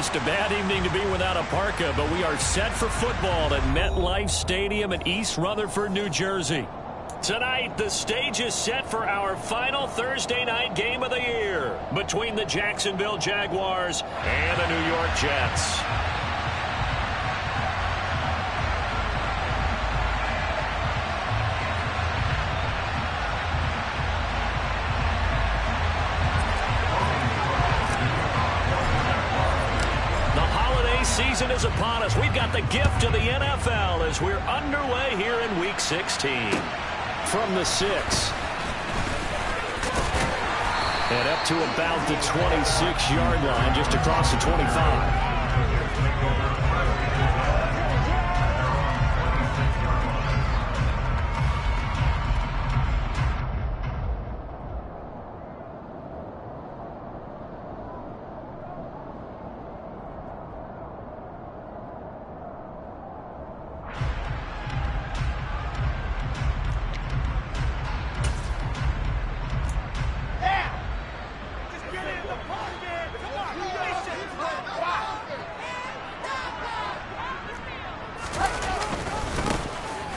least. A bad evening to be without a parka, but we are set for football at MetLife Stadium in East Rutherford, New Jersey. Tonight, the stage is set for our final Thursday night game of the year between the Jacksonville Jaguars and the New York Jets. Season is upon us. We've got the gift of the NFL as we're underway here in Week 16. From the 6. And up to about the 26-yard line, just across the 25.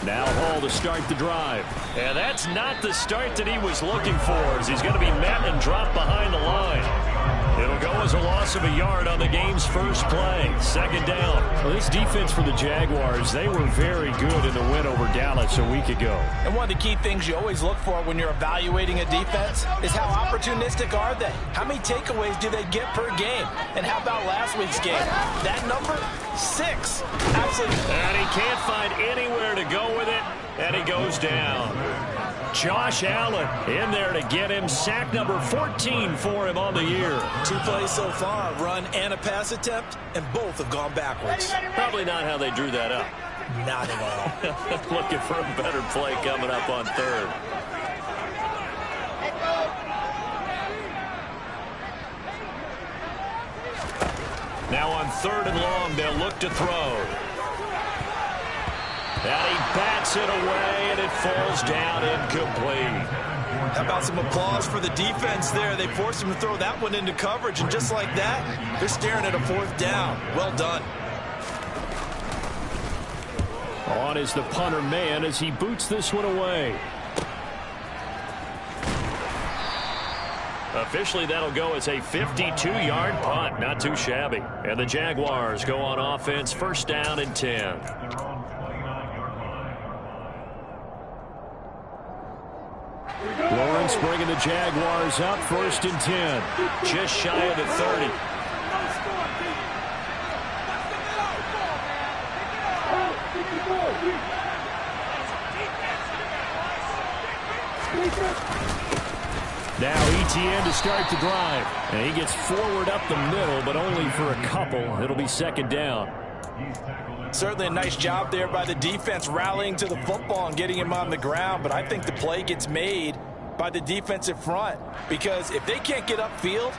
Now Hall to start the drive. And that's not the start that he was looking for, as he's going to be met and dropped behind the line. It'll go as a loss of a yard on the game's first play. Second down. Well, this defense for the Jaguars, they were very good in the win over Dallas a week ago. And one of the key things you always look for when you're evaluating a defense is how opportunistic are they? How many takeaways do they get per game? And how about last week's game? That number, 6. Absolutely. And he can't find anywhere to go with it, and he goes down. Josh Allen in there to get him. Sack number 14 for him on the year. 2 plays so far, a run and a pass attempt, and both have gone backwards. Probably not how they drew that up. Not at all. Looking for a better play coming up on third. Now on 3rd and long, they'll look to throw. And he bats it away, and it falls down incomplete. How about some applause for the defense there? They forced him to throw that one into coverage, and just like that, they're staring at a 4th down. Well done. On is the punter man as he boots this one away. Officially, that'll go as a 52-yard punt. Not too shabby. And the Jaguars go on offense, 1st down and 10. Lawrence bringing the Jaguars up, 1st and 10. Just shy of the 30. Now ETN to start the drive. And he gets forward up the middle, but only for a couple. It'll be 2nd down. Certainly a nice job there by the defense rallying to the football and getting him on the ground, but I think the play gets made by the defensive front, because if they can't get upfield,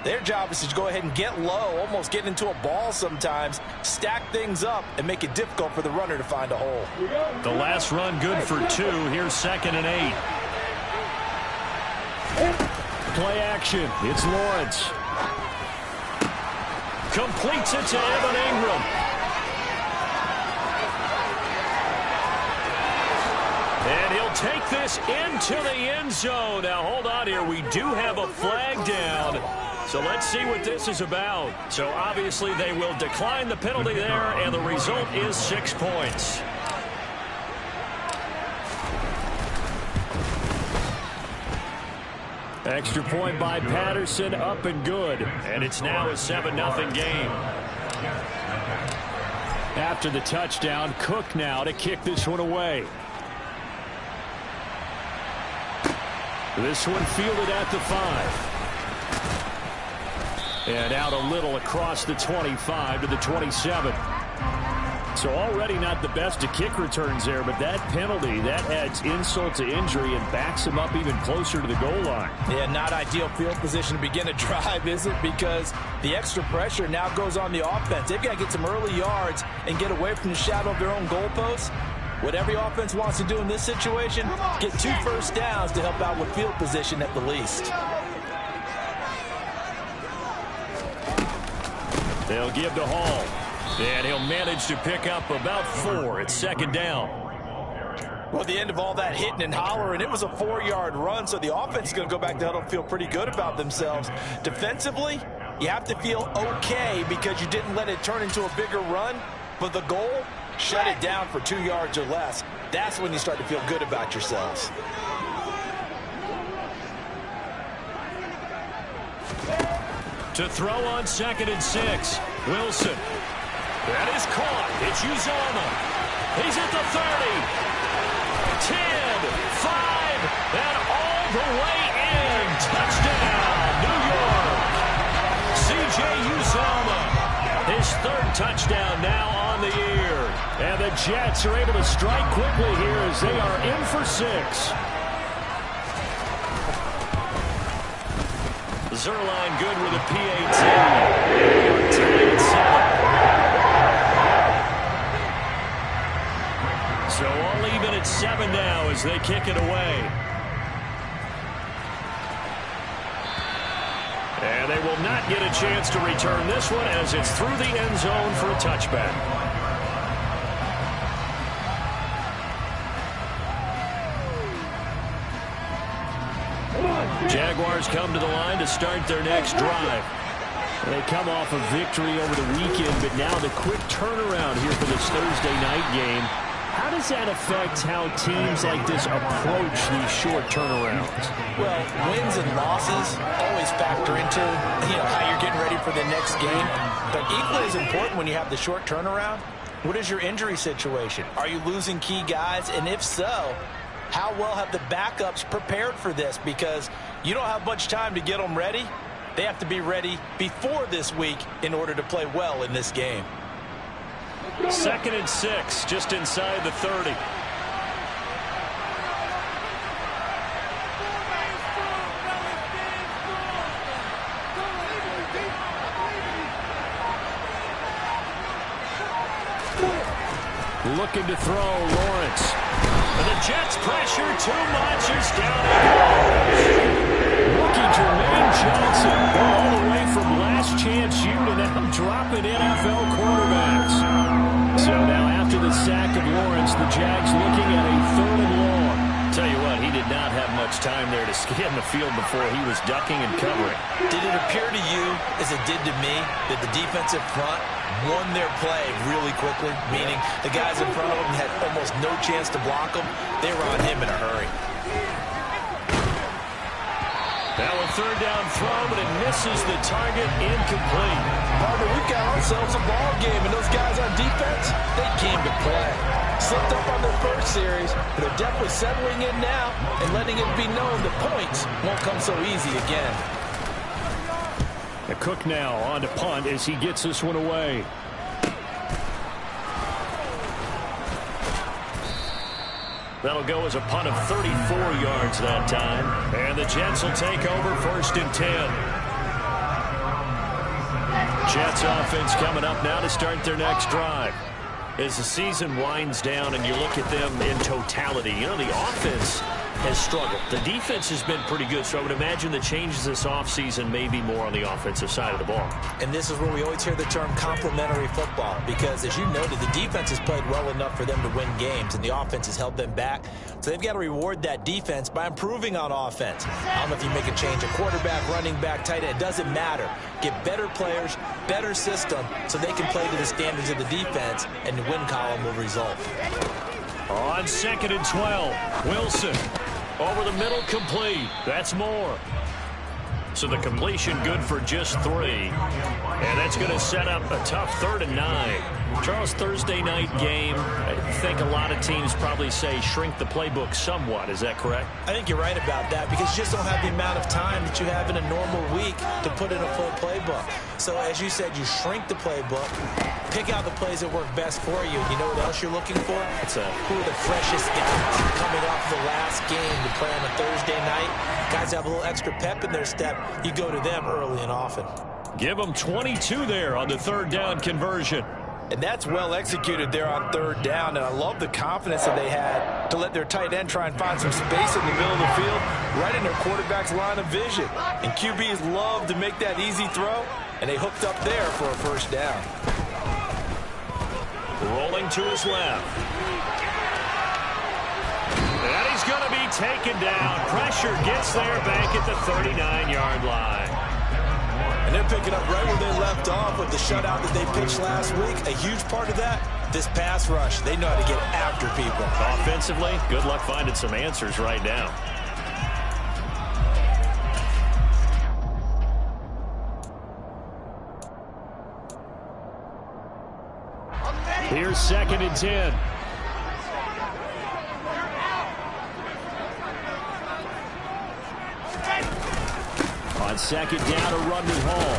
their job is to go ahead and get low, almost get into a ball sometimes, stack things up, and make it difficult for the runner to find a hole. The last run good for 2. Here's 2nd and 8. Play action. It's Lawrence. Completes it to Evan Ingram. And he'll take this into the end zone. Now, hold on here. We do have a flag down. So let's see what this is about. So obviously they will decline the penalty there, and the result is 6 points. Extra point by Patterson, up and good. And it's now a 7-0 game. After the touchdown, Cook now to kick this one away. This one fielded at the 5. And out a little across the 25 to the 27. So already not the best of kick returns there, but that penalty, that adds insult to injury and backs him up even closer to the goal line. Yeah, not ideal field position to begin a drive, is it? Because the extra pressure now goes on the offense. They've got to get some early yards and get away from the shadow of their own goalposts. What every offense wants to do in this situation, get 2 first downs to help out with field position at the least. They'll give to Hall. And he'll manage to pick up about 4. It's second down. Well, at the end of all that hitting and hollering, it was a 4-yard run, so the offense is going to go back to huddle and feel pretty good about themselves. Defensively, you have to feel okay because you didn't let it turn into a bigger run, but the goal, shut it down for 2 yards or less. That's when you start to feel good about yourselves. To throw on 2nd and 6. Wilson. That is caught. It's Uzomah. He's at the 30. 10, 5, and all the way in. Touchdown, New York. C.J. Uzomah. His 3rd touchdown now on the year. And the Jets are able to strike quickly here as they are in for 6. Zerline good with a PAT. So all even at 7 now as they kick it away. And they will not get a chance to return this one as it's through the end zone for a touchback. Jaguars come to the line to start their next drive. They come off a victory over the weekend, but now the quick turnaround here for this Thursday night game. How does that affect how teams like this approach these short turnarounds? Well, wins and losses always factor into, how you're getting ready for the next game. But equally as important when you have the short turnaround, what is your injury situation? Are you losing key guys? And if so, how well have the backups prepared for this? Because you don't have much time to get them ready. They have to be ready before this week in order to play well in this game. 2nd and 6, just inside the 30. Looking to throw, Lawrence. And the Jets pressure too much. He's down he goes. Rookie Jermaine Johnson all the way from last chance U to now dropping NFL quarterbacks. So now after the sack of Lawrence, the Jags looking at a 3rd and long. Tell you what, he did not have much time there to scan the field before he was ducking and covering. Did it appear to you, as it did to me, that the defensive front won their play really quickly? Meaning the guys in front of them had almost no chance to block him. They were on him in a hurry. Now a 3rd down throw, but it misses the target, incomplete. Partner, we've got ourselves a ball game, and those guys on defense, they came to play. Slipped up on their first series, but they're definitely settling in now and letting it be known the points won't come so easy again. The Cook now on to punt as he gets this one away. That'll go as a punt of 34 yards that time. And the Jets will take over 1st and 10. Jets offense coming up now to start their next drive. As the season winds down and you look at them in totality, the offense has struggled. The defense has been pretty good, so I would imagine the changes this offseason may be more on the offensive side of the ball. And this is where we always hear the term complementary football, because as you noted, the defense has played well enough for them to win games, and the offense has held them back. So they've got to reward that defense by improving on offense. I don't know if you make a change, a quarterback, running back, tight end, it doesn't matter. Get better players, better system, so they can play to the standards of the defense, and the win column will result. On 2nd and 12, Wilson. Over the middle, complete. That's more. So the completion good for just 3. And that's going to set up a tough 3rd and 9. Charles, Thursday night game, I think a lot of teams probably say shrink the playbook somewhat. Is that correct? I think you're right about that, because you just don't have the amount of time that you have in a normal week to put in a full playbook. So as you said, you shrink the playbook, pick out the plays that work best for you. You know what else you're looking for? Who are the freshest guys coming off the last game to play on a Thursday night? Guys have a little extra pep in their step. You go to them early and often. Give them 22 there on the 3rd down conversion. And that's well executed there on 3rd down. And I love the confidence that they had to let their tight end try and find some space in the middle of the field, right in their quarterback's line of vision. And QBs love to make that easy throw. and they hooked up there for a first down. Rolling to his left. And he's going to be taken down. Pressure gets there back at the 39-yard line. And they're picking up right where they left off with the shutout that they pitched last week. A huge part of that, this pass rush. They know how to get after people. Offensively, good luck finding some answers right now. Here's 2nd and 10. On 2nd down, a run to Hall.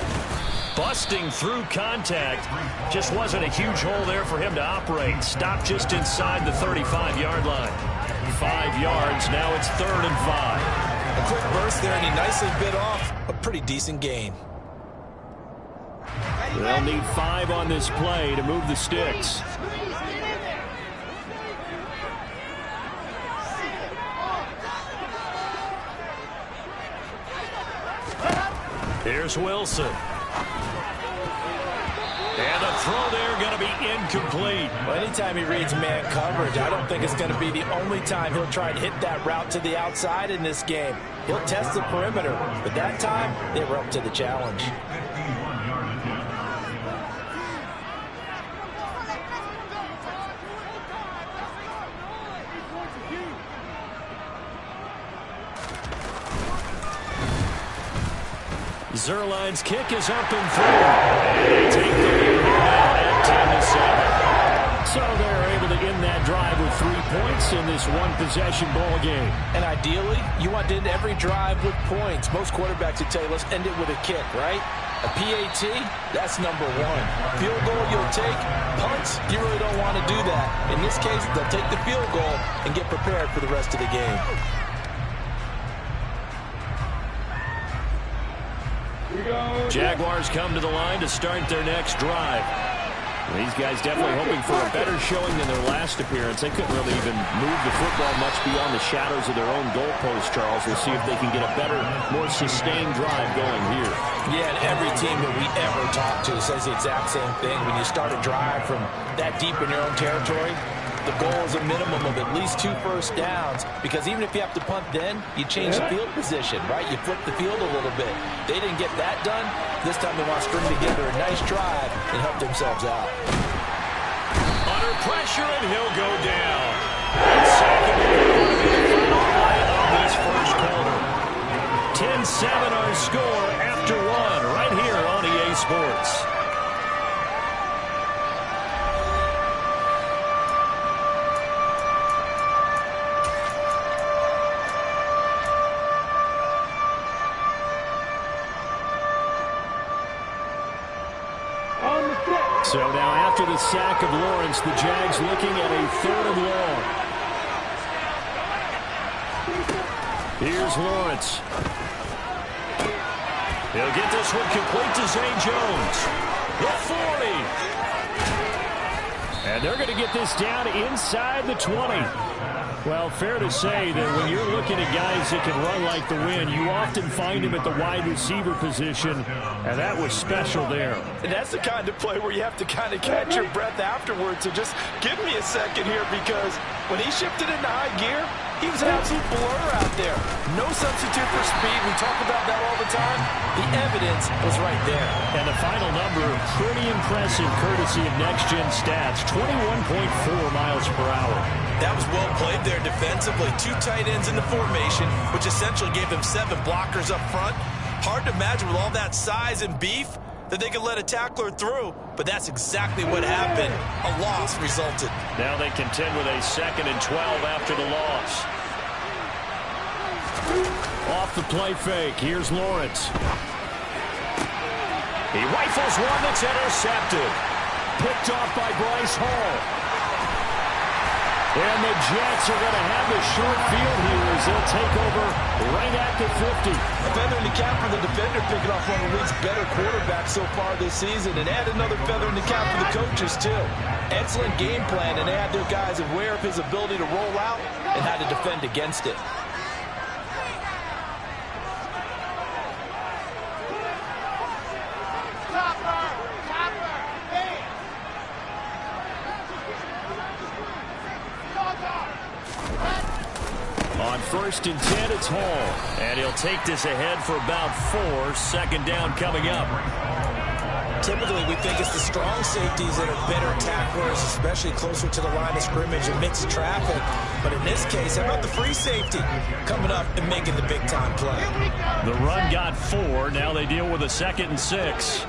Busting through contact. Just wasn't a huge hole there for him to operate. Stopped just inside the 35-yard line. 5 yards. Now it's 3rd and 5. A quick burst there, and he nicely bit off a pretty decent gain. They'll need 5 on this play to move the sticks. Here's Wilson. And the throw there going to be incomplete. Well, anytime he reads man coverage, I don't think it's going to be the only time he'll try and hit that route to the outside in this game. He'll test the perimeter, but that time they were up to the challenge. Zerline's kick is up and through. And they take the lead now at 10-7. So they're able to end that drive with 3 points in this one-possession ball game. And ideally, you want to end every drive with points. Most quarterbacks would tell you, let's end it with a kick, right? A PAT, that's number 1. Field goal you'll take. Punts, you really don't want to do that. In this case, they'll take the field goal and get prepared for the rest of the game. Jaguars come to the line to start their next drive. These guys definitely hoping for a better showing than their last appearance. They couldn't really even move the football much beyond the shadows of their own goalpost, Charles. We'll see if they can get a better, more sustained drive going here. Yeah, and every team that we ever talk to says the exact same thing. When you start a drive from that deep in your own territory, the goal is a minimum of at least 2 first downs, because even if you have to punt then, you change the field position, right? You flip the field a little bit. They didn't get that done. This time they want to string together a nice drive and help themselves out. Under pressure, and he'll go down. And second and 1 of this first quarter. 10-7 our score after 1 right here on EA Sports. So now after the sack of Lawrence, the Jags looking at a 3rd and long. Here's Lawrence. He'll get this one complete to Zay Jones. The 40. And they're going to get this down inside the 20. Well, fair to say that when you're looking at guys that can run like the wind, you often find him at the wide receiver position, and that was special there. And that's the kind of play where you have to kind of catch your breath afterwards. So just give me a second here, because when he shifted into high gear, he was an absolute blur out there. No substitute for speed. We talk about that all the time. The evidence was right there. And the final number, pretty impressive, courtesy of Next Gen Stats, 21.4 miles per hour. That was well played there defensively. 2 tight ends in the formation, which essentially gave them 7 blockers up front. Hard to imagine with all that size and beef that they could let a tackler through, but that's exactly what happened. A loss resulted. Now they contend with a 2nd and 12 after the loss. Off the play fake, here's Lawrence. He rifles one that's intercepted. Picked off by Bryce Hall. And the Jets are going to have the short field here as they'll take over right at the 50. A feather in the cap for the defender, picking off one of the league's better quarterbacks so far this season, and add another feather in the cap for the coaches too. Excellent game plan, and they had their guys aware of his ability to roll out and how to defend against it. first and 10, it's Hall. And he'll take this ahead for about 4. Second down coming up. Typically, we think it's the strong safeties that are better tacklers, especially closer to the line of scrimmage amidst traffic. But in this case, how about the free safety coming up and making the big-time play? The run got 4. Now they deal with a 2nd and 6.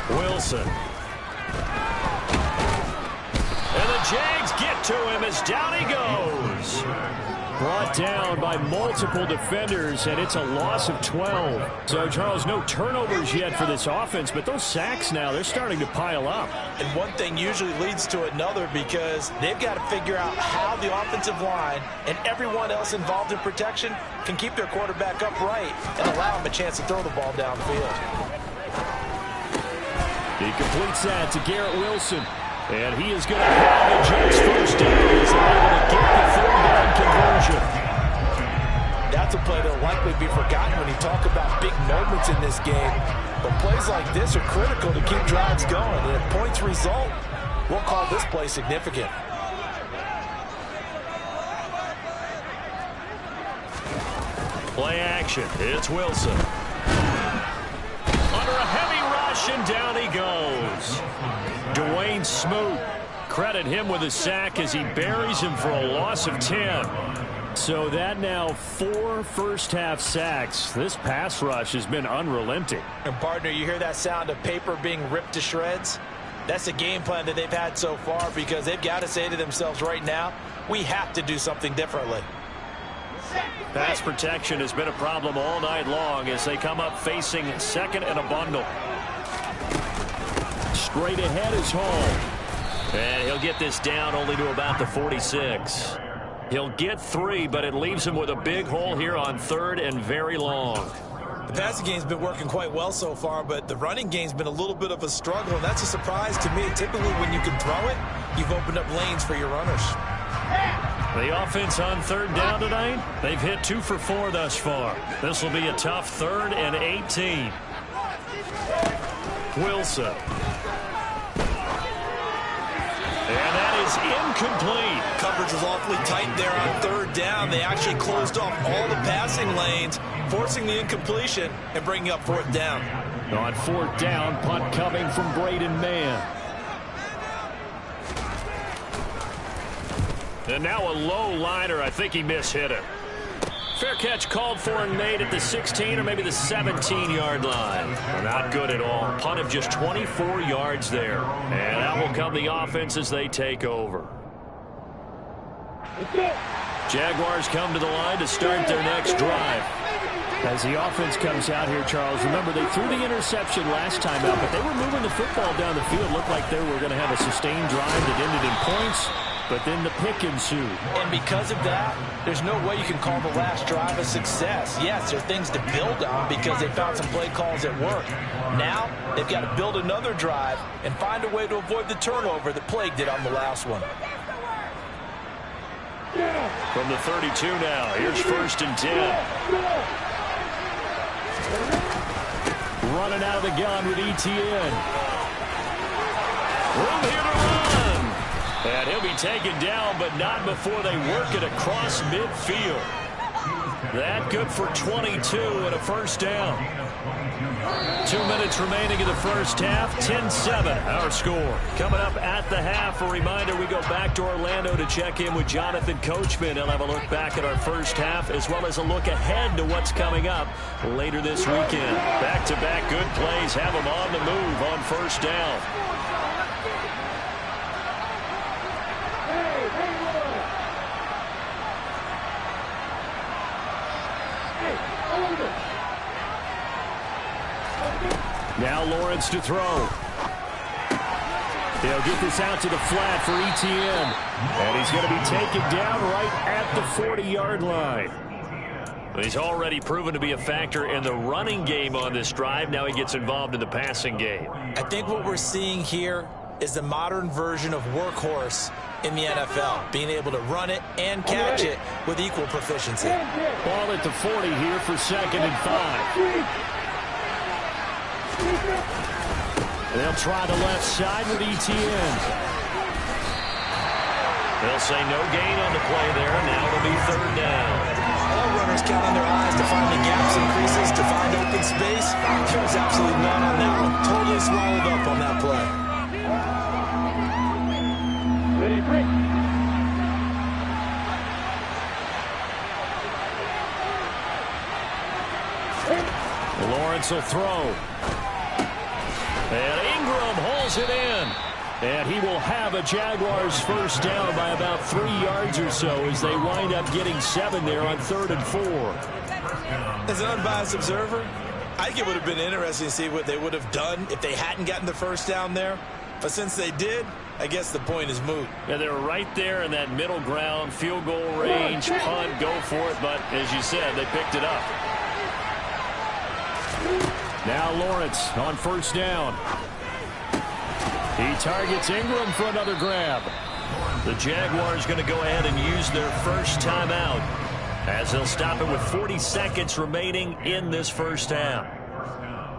Wilson. And the Jags get to him as down he goes. Brought down by multiple defenders, and it's a loss of 12. So, Charles, no turnovers yet for this offense, but those sacks now, they're starting to pile up. And one thing usually leads to another because they've got to figure out how the offensive line and everyone else involved in protection can keep their quarterback upright and allow him a chance to throw the ball downfield. He completes that to Garrett Wilson. And he is going to have the Jets first down as they're able to get the 3rd down conversion. That's a play that will likely be forgotten when you talk about big moments in this game. But plays like this are critical to keep drives going. And if points result, we'll call this play significant. Play action. It's Wilson. Under a heavy rush, and down he goes. Dwayne Smoot, credit him with a sack as he buries him for a loss of 10. So that now 4 first-half sacks. This pass rush has been unrelenting. And, partner, you hear that sound of paper being ripped to shreds? That's the game plan that they've had so far because they've got to say to themselves right now, we have to do something differently. Pass protection has been a problem all night long as they come up facing 2nd and a bundle. Straight ahead is Hall. And he'll get this down only to about the 46. He'll get 3, but it leaves him with a big hole here on 3rd and very long. The passing game's been working quite well so far, but the running game's been a little bit of a struggle, and that's a surprise to me. Typically, when you can throw it, you've opened up lanes for your runners. The offense on 3rd down tonight, they've hit 2 for 4 thus far. This will be a tough 3rd and 18. Wilson. And that is incomplete. Coverage was awfully tight there on 3rd down. They actually closed off all the passing lanes, forcing the incompletion and bringing up 4th down. On 4th down, punt coming from Braden Mann. And now a low liner. I think he mishit it. Fair catch called for and made at the 16 or maybe the 17-yard line. Well, not good at all. Punt of just 24 yards there. And that will come the offense as they take over. Jaguars come to the line to start their next drive. As the offense comes out here, Charles, remember they threw the interception last time out, but they were moving the football down the field. Looked like they were going to have a sustained drive that ended in points. But then the pick ensued. And because of that, there's no way you can call the last drive a success. Yes, there are things to build on because they found some play calls that work. Now, they've got to build another drive and find a way to avoid the turnover that plagued it on the last one. From the 32 now, here's 1st and 10. Running out of the gun with ETN. Room here to run. And he'll be taken down, but not before they work it across midfield. That good for 22 and a 1st down. 2 minutes remaining in the first half. 10-7 our score. Coming up at the half, a reminder we go back to Orlando to check in with Jonathan Coachman. He'll have a look back at our first half as well as a look ahead to what's coming up later this weekend. Back-to-back good plays have them on the move on 1st down. Now Lawrence to throw. They'll get this out to the flat for ETN. And he's going to be taken down right at the 40-yard line. He's already proven to be a factor in the running game on this drive. Now he gets involved in the passing game. I think what we're seeing here is the modern version of workhorse in the NFL, being able to run it and catch it with equal proficiency. Ball at the 40 here for 2nd and 5. They'll try the left side with Etienne. They'll say no gain on the play there. Now it'll be 3rd down. All runners count on their eyes to find the gaps and creases, to find open space. There was absolutely none on that one. Totally swallowed up on that play. Lawrence will throw. And Ingram hauls it in. And he will have a Jaguars first down by about 3 yards or so as they wind up getting 7 there on 3rd and 4. As an unbiased observer, I think it would have been interesting to see what they would have done if they hadn't gotten the first down there. But since they did, I guess the point is moot. Yeah, they're right there in that middle ground, field goal range, punt, go for it. But as you said, they picked it up. Now Lawrence on first down. He targets Ingram for another grab. The Jaguars going to go ahead and use their first timeout as they'll stop it with 40 seconds remaining in this first half.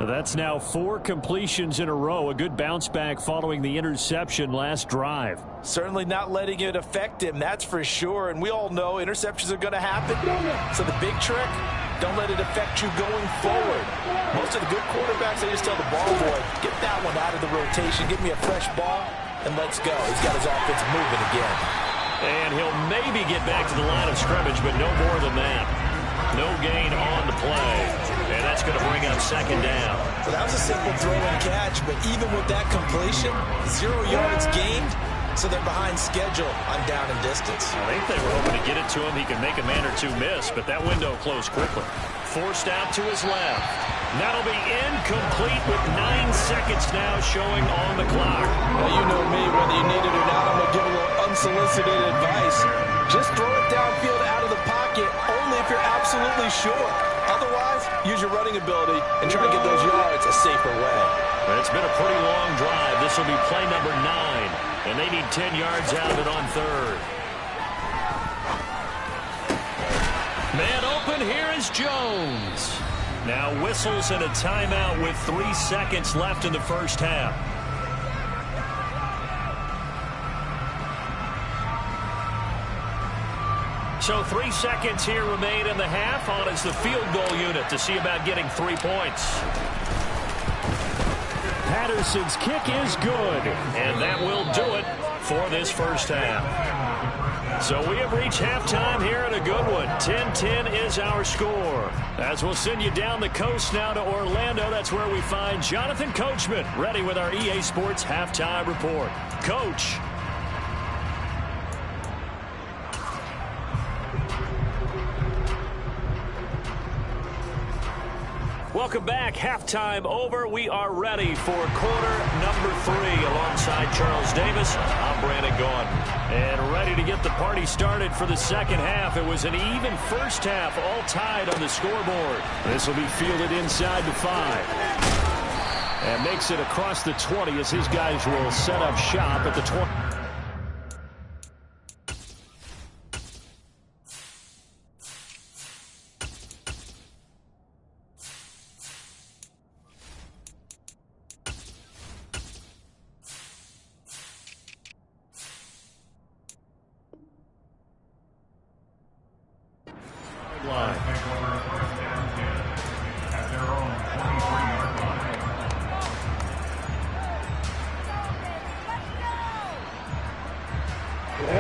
That's now 4 completions in a row. A good bounce back following the interception last drive. Certainly not letting it affect him, that's for sure. And we all know interceptions are going to happen. So the big trick, don't let it affect you going forward. Most of the good quarterbacks, they just tell the ball boy, get that one out of the rotation, give me a fresh ball, and let's go. He's got his offense moving again. And he'll maybe get back to the line of scrimmage, but no more than that. No gain on the play. And that's going to bring up 2nd down. Well, that was a simple throw and catch, but even with that completion, 0 yards gained, so they're behind schedule on down and distance. I think they were hoping to get it to him. He could make a man or two miss, but that window closed quickly. Forced out to his left. That'll be incomplete with 9 seconds now showing on the clock. Well, you know me, whether you need it or not, I'm going to give a little unsolicited advice. Just throw it downfield out of the pocket, only if you're absolutely sure. Otherwise, use your running ability and try to get those yards a safer way. It's been a pretty long drive. This will be play number 9, and they need 10 yards out of it on 3rd. Man open, here is Jones. Now whistles and a timeout with 3 seconds left in the first half. So 3 seconds here remain in the half. On is the field goal unit to see about getting 3 points. Patterson's kick is good, and that will do it for this first half. So we have reached halftime here in a good one. 10-10 is our score. As we'll send you down the coast now to Orlando, that's where we find Jonathan Coachman ready with our EA Sports halftime report. Coach. Welcome back. Halftime over. We are ready for quarter number 3 alongside Charles Davis. I'm Brandon Gordon. And ready to get the party started for the second half. It was an even first half, all tied on the scoreboard. This will be fielded inside the 5. And makes it across the 20 as his guys will set up shop at the 20.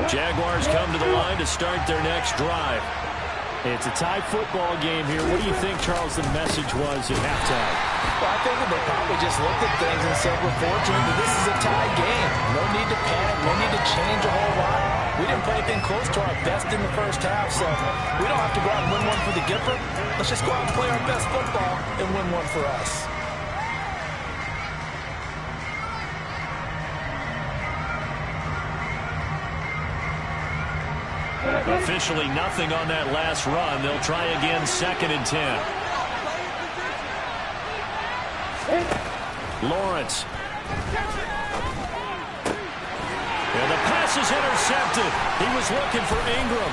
Jaguars come to the line to start their next drive. It's a tie football game here. What do you think, Charles, the message was at halftime? Well, I think they probably just looked at things and said, we're fortunate that this is a tie game. No need to panic. No need to change a whole lot. We didn't play anything close to our best in the first half, so we don't have to go out and win one for the Gipper. Let's just go out and play our best football and win one for us. Officially nothing on that last run. They'll try again, 2nd and 10. Lawrence. is intercepted. He was looking for Ingram.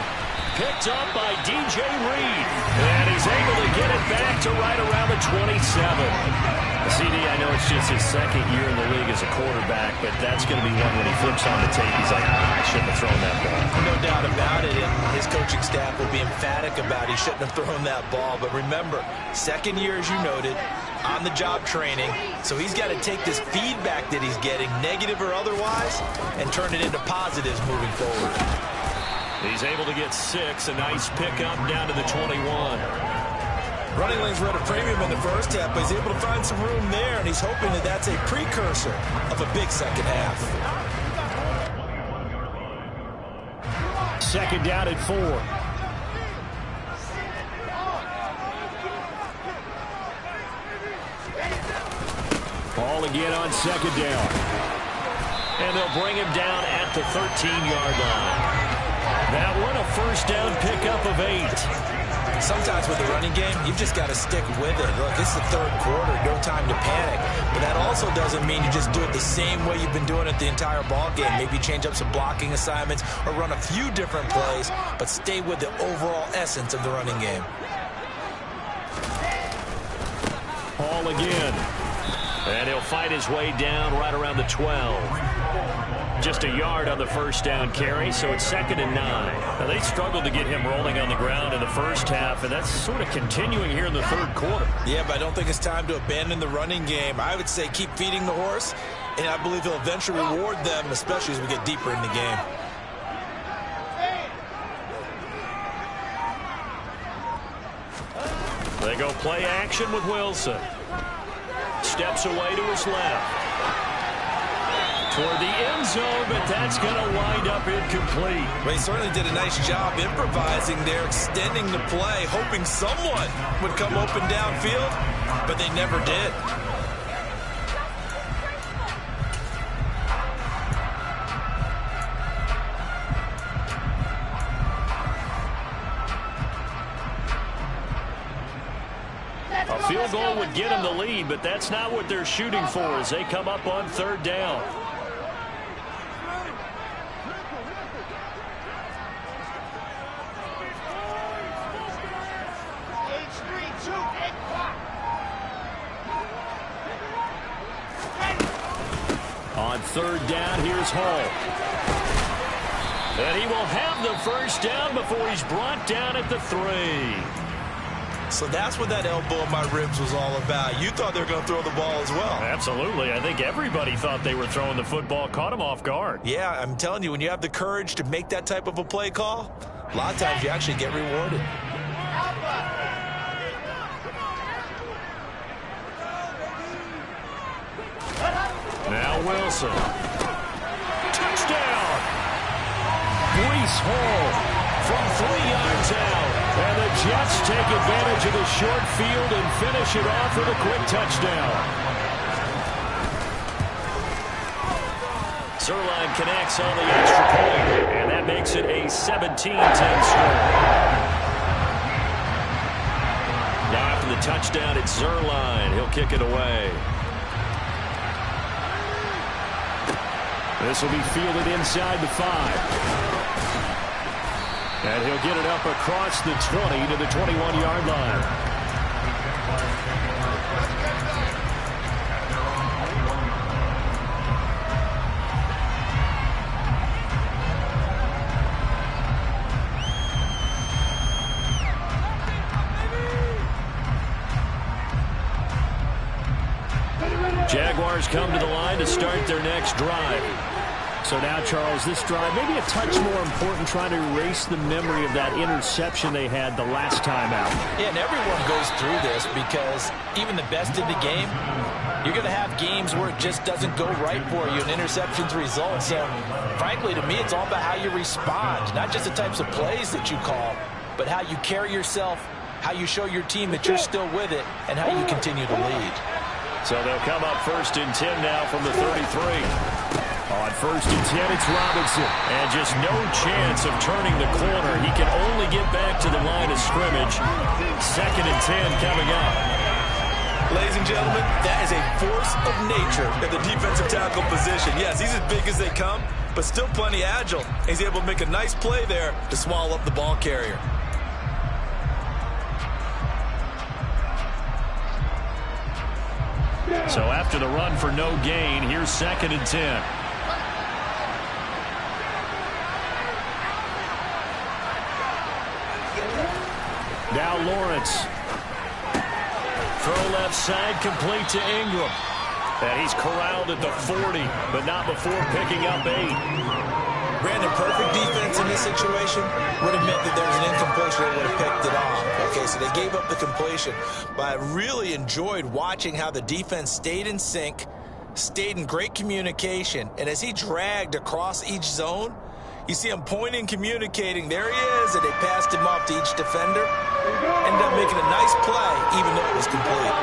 Picked up by DJ Reed. And he's able to get it back to right around the 27. CD, I know it's just his second year in the league as a quarterback, but that's going to be one when he flips on the tape. He's like, I shouldn't have thrown that ball. No doubt about it, and his coaching staff will be emphatic about he shouldn't have thrown that ball. But remember, second year, as you noted, on-the-job training, so he's got to take this feedback that he's getting, negative or otherwise, and turn it into positives moving forward. He's able to get 6, a nice pickup down to the 21. Running lanes were at a premium in the first half, but he's able to find some room there, and he's hoping that that's a precursor of a big second half. Second down at 4. Ball again on second down. And they'll bring him down at the 13-yard line. That one, a first down pickup of 8. Sometimes with the running game, you've just got to stick with it. Look, it's the third quarter, no time to panic. But that also doesn't mean you just do it the same way you've been doing it the entire ball game. Maybe change up some blocking assignments or run a few different plays, but stay with the overall essence of the running game. Hall again. And he'll fight his way down right around the 12. Just a yard on the first down carry, so it's 2nd and 9. Now, they struggled to get him rolling on the ground in the first half, and that's sort of continuing here in the third quarter. Yeah, but I don't think it's time to abandon the running game. I would say keep feeding the horse, and I believe he'll eventually reward them, especially as we get deeper in the game. They go play action with Wilson. Steps away to his left. Toward the end zone, but that's going to wind up incomplete. Well, he certainly did a nice job improvising there, extending the play, hoping someone would come open downfield, but they never did. A field goal would get them the lead, but that's not what they're shooting for as they come up on third down. On third down, here's Hall. And he will have the first down before he's brought down at the 3. So that's what that elbow in my ribs was all about. You thought they were going to throw the ball as well. Absolutely. I think everybody thought they were throwing the football, caught him off guard. Yeah, I'm telling you, when you have the courage to make that type of a play call, a lot of times you actually get rewarded. Now Wilson. Touchdown! Breece Hall from 3 yards out. And the Jets take advantage of the short field and finish it off with a quick touchdown. Zerline connects on the extra point, and that makes it a 17-10 score. Now after the touchdown, it's Zerline. He'll kick it away. This will be fielded inside the 5. And he'll get it up across the 20 to the 21-yard line. Jaguars come to the line to start their next drive. So now, Charles, this drive maybe a touch more important, trying to erase the memory of that interception they had the last time out. Yeah, and everyone goes through this because even the best in the game, you're going to have games where it just doesn't go right for you and interceptions result. So, frankly, to me, it's all about how you respond, not just the types of plays that you call, but how you carry yourself, how you show your team that you're still with it, and how you continue to lead. So they'll come up 1st and 10 now from the 33. On 1st and 10, it's Robinson. And just no chance of turning the corner. He can only get back to the line of scrimmage. 2nd and 10 coming up. Ladies and gentlemen, that is a force of nature at the defensive tackle position. Yes, he's as big as they come, but still plenty agile. He's able to make a nice play there to swallow up the ball carrier. So after the run for no gain, here's 2nd and 10. Now Lawrence. Throw left side, complete to Ingram. And he's corralled at the 40, but not before picking up 8. Brandon, perfect defense in this situation would have meant that there was an incompletion. They would have picked it off. Okay, so they gave up the completion. But I really enjoyed watching how the defense stayed in sync, stayed in great communication. And as he dragged across each zone, you see him pointing, communicating. There he is, and they passed him off to each defender. Ended up making a nice play, even though it was complete.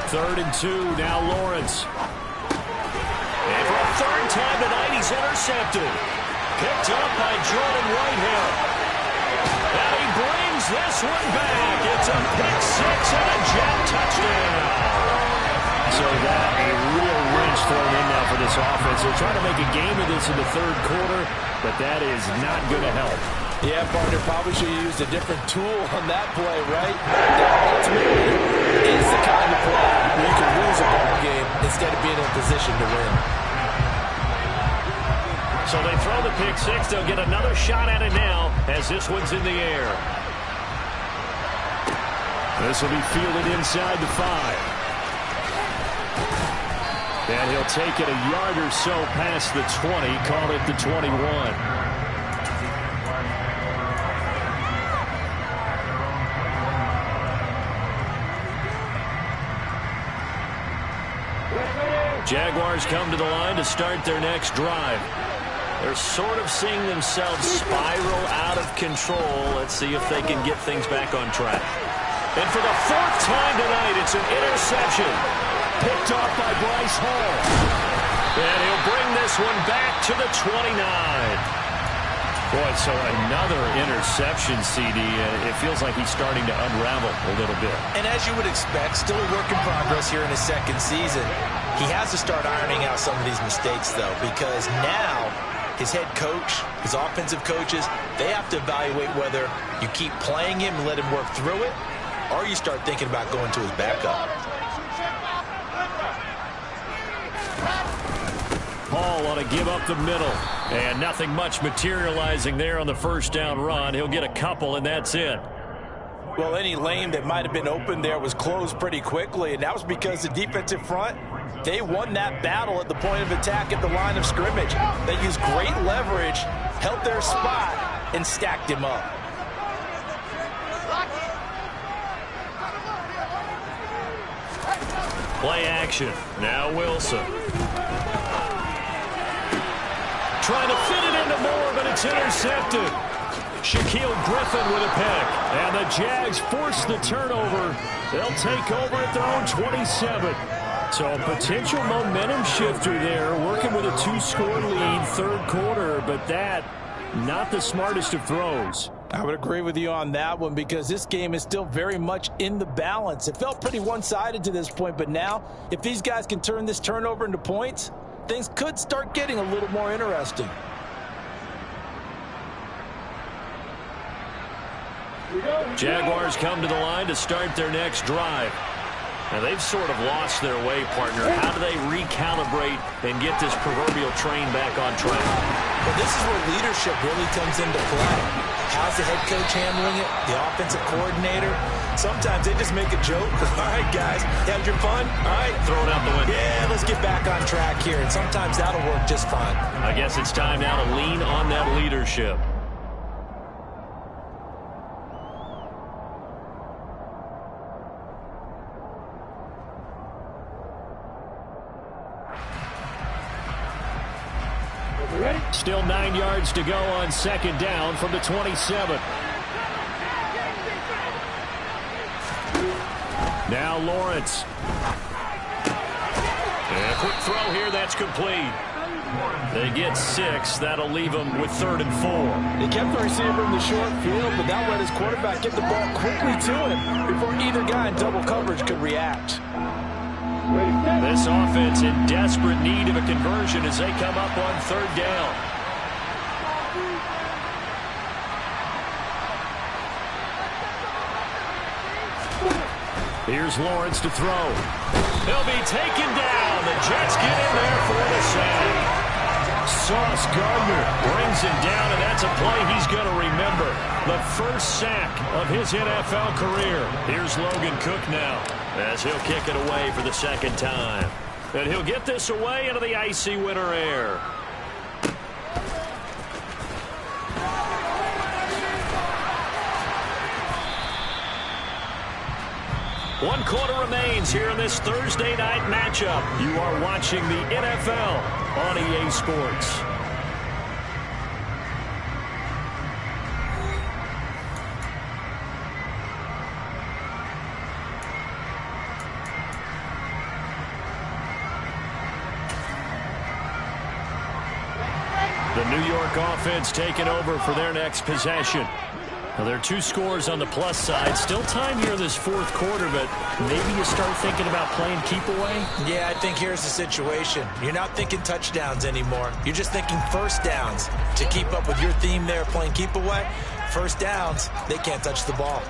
3rd and 2, now Lawrence. And for a 3rd time tonight, he's intercepted. Picked up by Jordan Whitehead. And he brings this one back. It's a pick 6 and a Jet touchdown. So that a real wrench thrown in now for this offense. They're trying to make a game of this in the 3rd quarter, but that is not going to help. Yeah, partner, probably should have used a different tool on that play, right? That ultimately is the kind of play where you can lose a ball game instead of being in a position to win. So they throw the pick 6. They'll get another shot at it now as this one's in the air. This will be fielded inside the 5. And he'll take it a yard or so past the 20, call it the 21. Jaguars come to the line to start their next drive. They're sort of seeing themselves spiral out of control. Let's see if they can get things back on track. And for the 4th time tonight, it's an interception. Picked off by Bryce Hall. And he'll bring this one back to the 29. Boy, so another interception, CD. It feels like he's starting to unravel a little bit. And as you would expect, still a work in progress here in his 2nd season. He has to start ironing out some of these mistakes, though, because now his head coach, his offensive coaches, they have to evaluate whether you keep playing him and let him work through it, or you start thinking about going to his backup. Hall ought to give up the middle. And nothing much materializing there on the 1st down run. He'll get a couple, and that's it. Well, any lane that might have been open there was closed pretty quickly, and that was because the defensive front, they won that battle at the point of attack at the line of scrimmage. They used great leverage, held their spot, and stacked him up. Play action. Now Wilson. Trying to fit it into Moore, but it's intercepted. Shaquille Griffin with a pick. And the Jags force the turnover. They'll take over at their own 27. So a potential momentum shifter there, working with a 2-score lead, 3rd quarter, but that, not the smartest of throws. I would agree with you on that one because this game is still very much in the balance. It felt pretty one-sided to this point, but now if these guys can turn this turnover into points, things could start getting a little more interesting. Jaguars come to the line to start their next drive. Now, they've sort of lost their way, partner. How do they recalibrate and get this proverbial train back on track? Well, this is where leadership really comes into play. How's the head coach handling it? The offensive coordinator? Sometimes they just make a joke. All right, guys, had your fun? All right. Throw it out the window. Yeah, let's get back on track here. And sometimes that'll work just fine. I guess it's time now to lean on that leadership. Still 9 yards to go on 2nd down from the 27. Now Lawrence. And a quick throw here, that's complete. They get 6. That'll leave them with 3rd and 4. They kept the receiver in the short field, but that let his quarterback get the ball quickly to him before either guy in double coverage could react. This offense in desperate need of a conversion as they come up on 3rd down. Here's Lawrence to throw. He'll be taken down. The Jets get in there for the sack. Sauce Gardner brings him down, and that's a play he's going to remember. The first sack of his NFL career. Here's Logan Cook now as he'll kick it away for the 2nd time. And he'll get this away into the icy winter air. One quarter remains here in this Thursday night matchup. You are watching the NFL on EA Sports. The New York offense taking over for their next possession. Well, there are 2 scores on the plus side. Still time here in this 4th quarter, but maybe you start thinking about playing keep away? Yeah, I think here's the situation. You're not thinking touchdowns anymore. You're just thinking first downs. To keep up with your theme there, playing keep away, first downs, they can't touch the ball.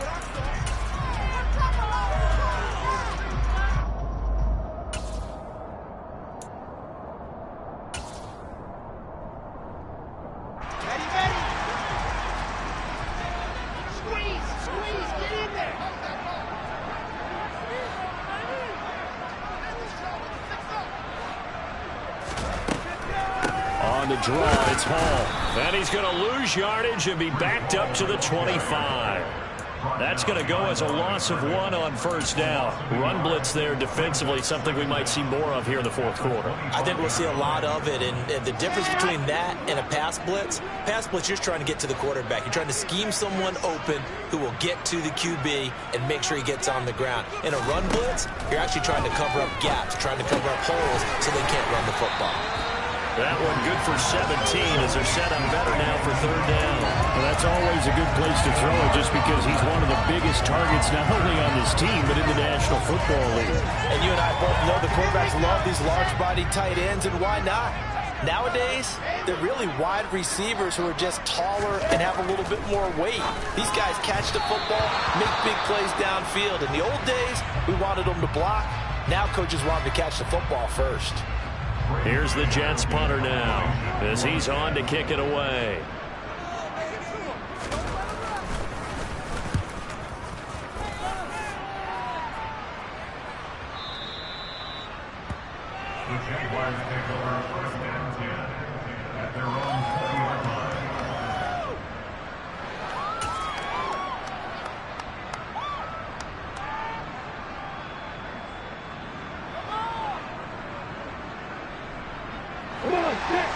Draw, it's Hall. And he's going to lose yardage and be backed up to the 25. That's going to go as a loss of 1 on first down. Run blitz there defensively, something we might see more of here in the 4th quarter. I think we'll see a lot of it, and the difference between that and a pass blitz, you're just trying to get to the quarterback. You're trying to scheme someone open who will get to the QB and make sure he gets on the ground. In a run blitz, you're actually trying to cover up gaps, trying to cover up holes so they can't run the football. That one good for 17 as they're set up better now for 3rd down. Well, that's always a good place to throw it just because he's one of the biggest targets not only on this team but in the National Football League. And you and I both know the quarterbacks love these large-body tight ends, and why not? Nowadays, they're really wide receivers who are just taller and have a little bit more weight. These guys catch the football, make big plays downfield. In the old days, we wanted them to block. Now coaches want them to catch the football first. Here's the Jets punter now as he's on to kick it away. The Jaguars take over 1st and 10 at their own 40-yard line.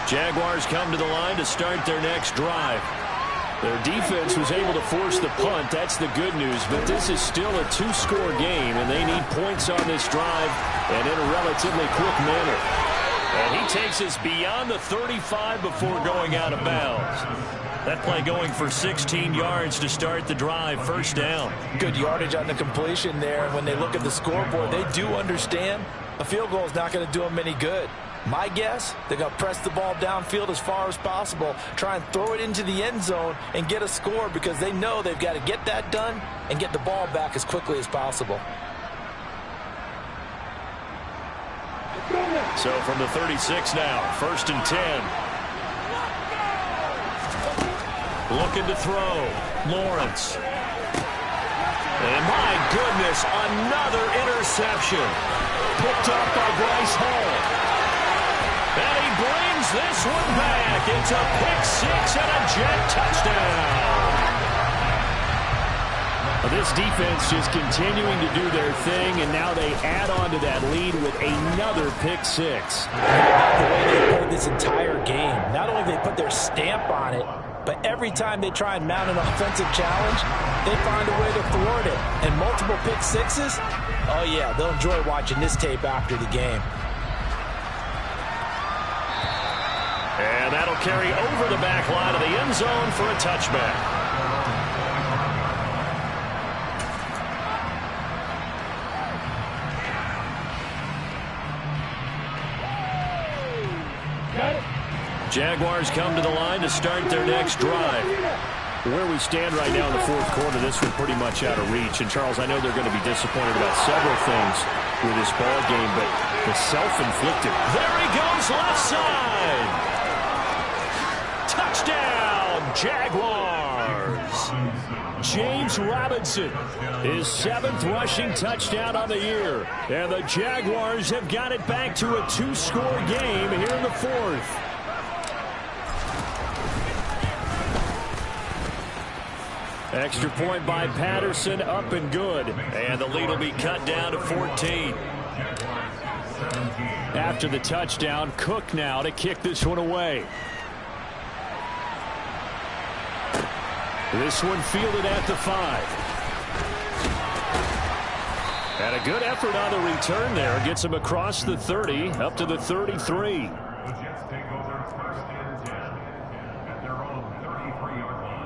Jaguars come to the line to start their next drive. Their defense was able to force the punt. That's the good news. But this is still a 2-score game, and they need points on this drive and in a relatively quick manner. And he takes us beyond the 35 before going out of bounds. That play going for 16 yards to start the drive, 1st down. Good yardage on the completion there. When they look at the scoreboard, they do understand a field goal is not going to do them any good. My guess, they're going to press the ball downfield as far as possible, try and throw it into the end zone and get a score because they know they've got to get that done and get the ball back as quickly as possible. So from the 36 now, 1st and 10. Looking to throw. Lawrence. And my goodness, another interception. Picked up by Bryce Hall. And he brings this one back. It's a pick-6 and a Jet touchdown. This defense just continuing to do their thing, and now they add on to that lead with another pick-6. The way they played this entire game, not only have they put their stamp on it, but every time they try and mount an offensive challenge, they find a way to thwart it. And multiple pick-6s, oh yeah, they'll enjoy watching this tape after the game. And that'll carry over the back line of the end zone for a touchback. Jaguars come to the line to start their next drive. Where we stand right now in the fourth quarter, this one pretty much out of reach. And, Charles, I know they're going to be disappointed about several things with this ball game, but the self-inflicted. There he goes, left side. Touchdown, Jaguars. James Robinson, his 7th rushing touchdown on the year. And the Jaguars have got it back to a 2-score game here in the fourth. Extra point by Patterson, up and good. And the lead will be cut down to 14. After the touchdown, Cook now to kick this one away. This one fielded at the 5. And a good effort on the return there. Gets him across the 30, up to the 33. The Jets take over first and 10 at their own 33-yard line.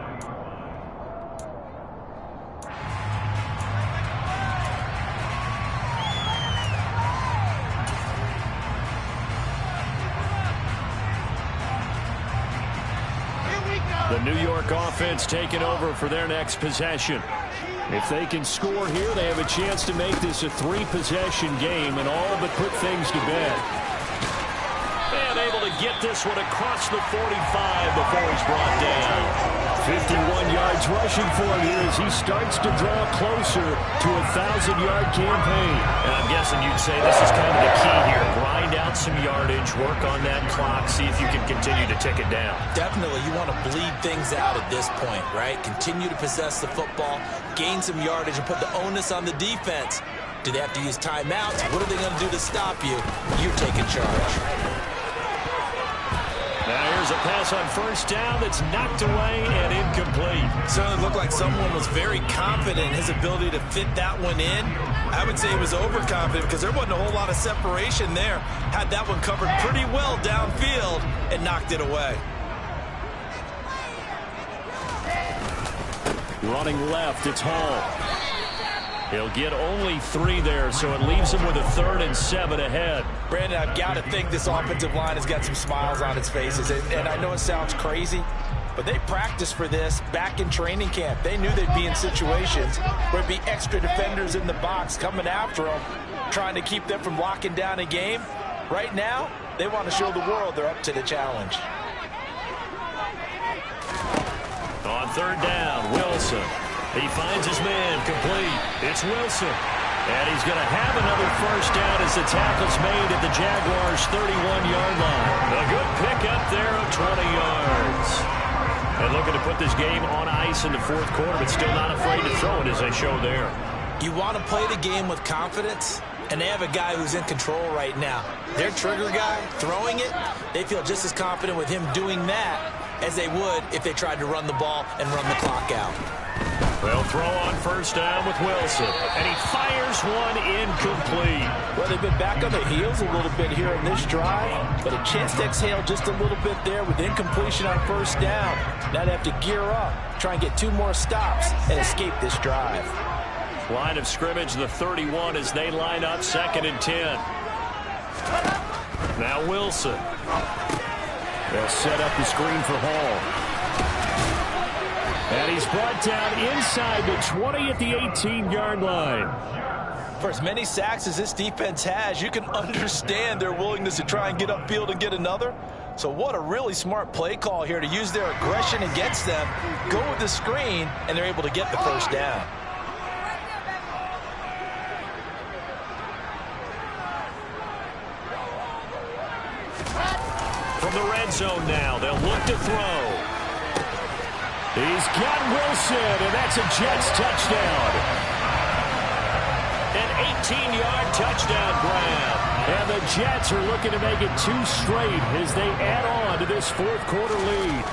The New York offense taking over for their next possession. If they can score here, they have a chance to make this a 3-possession game and all but put things to bed. And able to get this one across the 45 before he's brought down. 51 yards rushing for him here as he starts to draw closer to a 1,000-yard campaign. And I'm guessing you'd say this is kind of the key here. Grind out some yardage, work on that clock, see if you can continue to tick it down. Definitely, you want to bleed things out at this point, right? Continue to possess the football, gain some yardage, and put the onus on the defense. Do they have to use timeouts? What are they going to do to stop you? You're taking charge. Now here's a pass on first down that's knocked away and incomplete. Certainly looked like someone was very confident in his ability to fit that one in. I would say he was overconfident because there wasn't a whole lot of separation there. Had that one covered pretty well downfield and knocked it away. Running left, it's Hall. He'll get only 3 there, so it leaves him with a 3rd and 7 ahead. Brandon, I've got to think this offensive line has got some smiles on its faces. And I know it sounds crazy, but they practiced for this back in training camp. They knew they'd be in situations where there'd be extra defenders in the box coming after them, trying to keep them from locking down a game. Right now, they want to show the world they're up to the challenge. On 3rd down, Wilson. He finds his man complete. It's Wilson. And he's going to have another first down as the tackle's made at the Jaguars' 31-yard line. A good pickup there of 20 yards. And looking to put this game on ice in the fourth quarter, but still not afraid to throw it as they show there. You want to play the game with confidence, and they have a guy who's in control right now. Their trigger guy, throwing it, they feel just as confident with him doing that as they would if they tried to run the ball and run the clock out. They'll throw on first down with Wilson, and he fires one incomplete. Well, they've been back on their heels a little bit here in this drive, but a chance to exhale just a little bit there with incompletion on first down. Now they have to gear up, try and get 2 more stops, and escape this drive. Line of scrimmage, the 31 as they line up 2nd and 10. Now Wilson. They'll set up the screen for Hall. And he's brought down inside the 20 at the 18-yard line. For as many sacks as this defense has, you can understand their willingness to try and get upfield and get another. So what a really smart play call here to use their aggression against them, go with the screen, and they're able to get the first down. From the red zone now, they'll look to throw. He's got Wilson, and that's a Jets touchdown. An 18-yard touchdown grab. And the Jets are looking to make it 2 straight as they add on to this fourth quarter lead.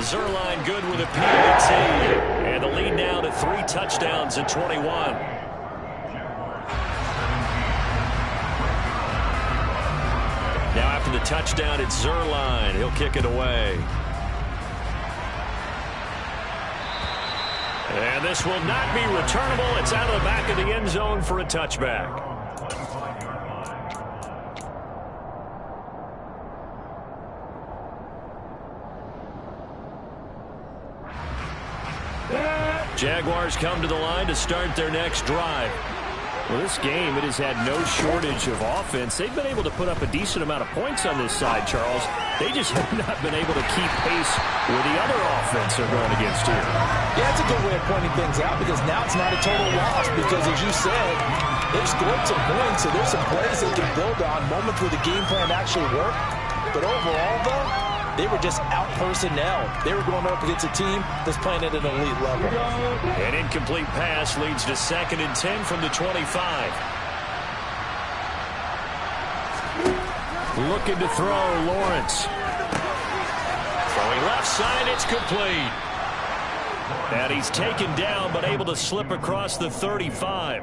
Zerline good with a PAT. And the lead now to 3 touchdowns at 21. Now after after the touchdown, it's Zuerlein. He'll kick it away. And this will not be returnable. It's out of the back of the end zone for a touchback. Jaguars come to the line to start their next drive. Well, this game, it has had no shortage of offense. They've been able to put up a decent amount of points on this side, Charles. They just have not been able to keep pace with the other offense they're going against here. Yeah, that's a good way of pointing things out because now it's not a total loss because, as you said, they've scored some points, so there's some plays they can build on, moments where the game plan actually worked. But overall, though, they were just out-personnel. They were going up against a team that's playing at an elite level. An incomplete pass leads to 2nd and 10 from the 25. Looking to throw, Lawrence. Throwing left side, it's complete. And he's taken down, but able to slip across the 35.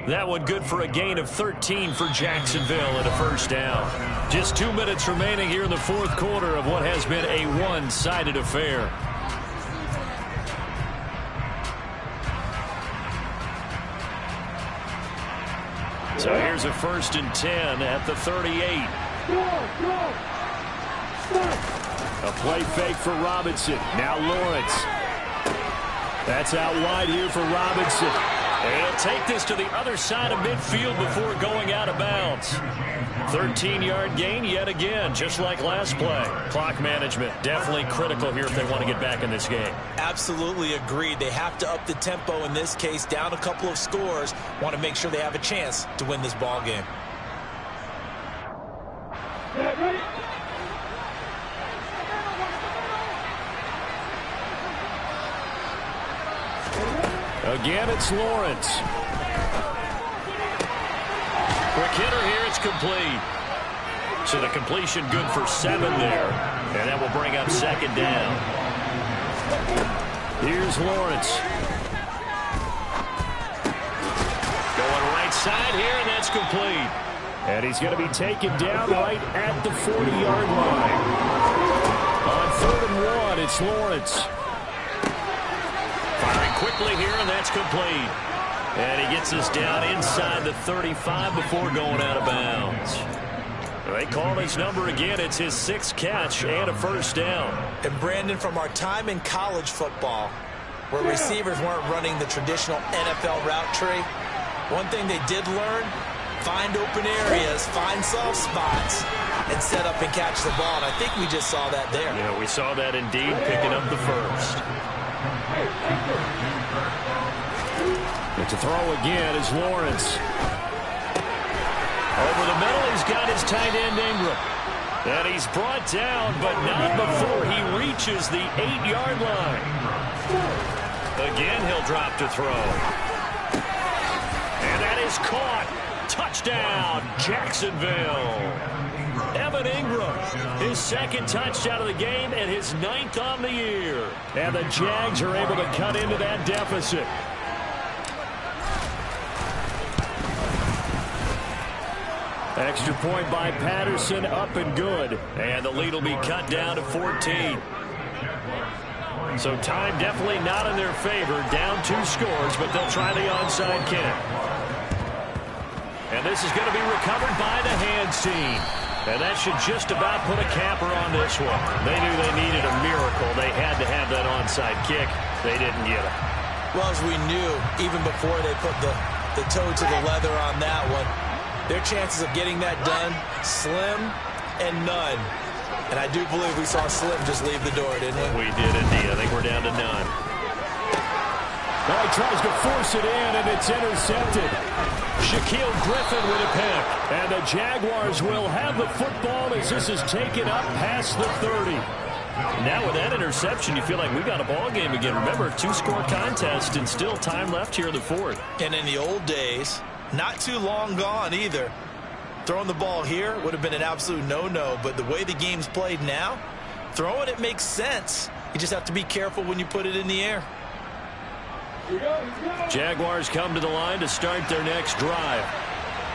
That one good for a gain of 13 for Jacksonville and a first down. Just 2 minutes remaining here in the fourth quarter of what has been a one-sided affair. So here's a 1st and 10 at the 38. A play fake for Robinson. Now Lawrence. That's out wide here for Robinson. And he'll take this to the other side of midfield before going out of bounds. 13-yard gain yet again, just like last play. Clock management definitely critical here if they want to get back in this game. Absolutely agreed. They have to up the tempo in this case, down a couple of scores. Want to make sure they have a chance to win this ball game. Again, it's Lawrence. Quick hitter here, it's complete. So the completion good for 7 there. And that will bring up 2nd down. Here's Lawrence. Going right side here, and that's complete. And he's going to be taken down right at the 40-yard line. On 3rd and 1, it's Lawrence. Firing quickly here, and that's complete. And he gets us down inside the 35 before going out of bounds. They call his number again. It's his 6th catch and a first down. And Brandon, from our time in college football, where receivers weren't running the traditional NFL route tree, one thing they did learn, find open areas, find soft spots, and set up and catch the ball. And I think we just saw that there. Yeah, we saw that indeed, picking up the first. And to throw again is Lawrence. Over the middle, he's got his tight end Ingram. And he's brought down, but not before he reaches the 8-yard line. Again, he'll drop to throw. And that is caught. Touchdown, Jacksonville. Evan Ingram, his 2nd touchdown of the game and his 9th on the year. And the Jags are able to cut into that deficit. Extra point by Patterson, up and good. And the lead will be cut down to 14. So time definitely not in their favor. Down 2 scores, but they'll try the onside kick. And this is going to be recovered by the hands team. And that should just about put a capper on this one. They knew they needed a miracle. They had to have that onside kick. They didn't get it. Well, as we knew, even before they put the toe to the leather on that one, their chances of getting that done, slim and none. And I do believe we saw Slim just leave the door, didn't we? We did indeed. I think we're down to none. Now he tries to force it in, and it's intercepted. Shaquille Griffin with a pick. And the Jaguars will have the football as this is taken up past the 30. Now with that interception, you feel like we got a ball game again. Remember, 2-score contest and still time left here in the 4th. And in the old days, not too long gone either, throwing the ball here would have been an absolute no-no. But the way the game's played now, throwing it makes sense. You just have to be careful when you put it in the air. Jaguars come to the line to start their next drive.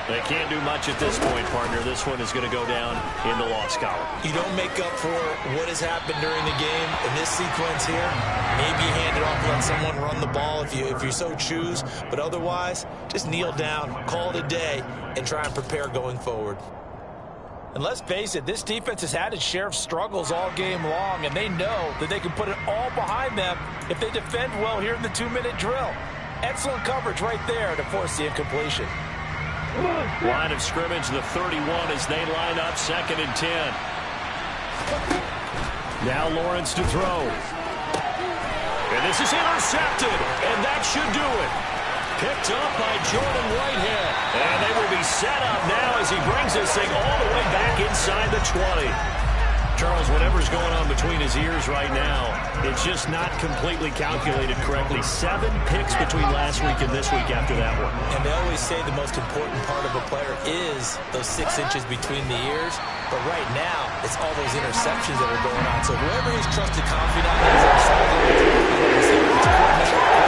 They can't do much at this point, partner. This one is going to go down in the loss column. You don't make up for what has happened during the game in this sequence here. Maybe you hand it off, let someone run the ball if you so choose. But otherwise, just kneel down, call it a day, and try and prepare going forward. And let's face it, this defense has had its share of struggles all game long, and they know that they can put it all behind them if they defend well here in the 2-minute drill. Excellent coverage right there to force the incompletion. Line of scrimmage, the 31 as they line up 2nd and 10. Now Lawrence to throw. And this is intercepted, and that should do it. Picked up by Jordan Whitehead. And they will be set up now as he brings this thing all the way back inside the 20. Charles, whatever's going on between his ears right now, it's just not completely calculated correctly. 7 picks between last week and this week after that one. And they always say the most important part of a player is those 6 inches between the ears. But right now, it's all those interceptions that are going on. So whoever his trusted confidant is on the sideline,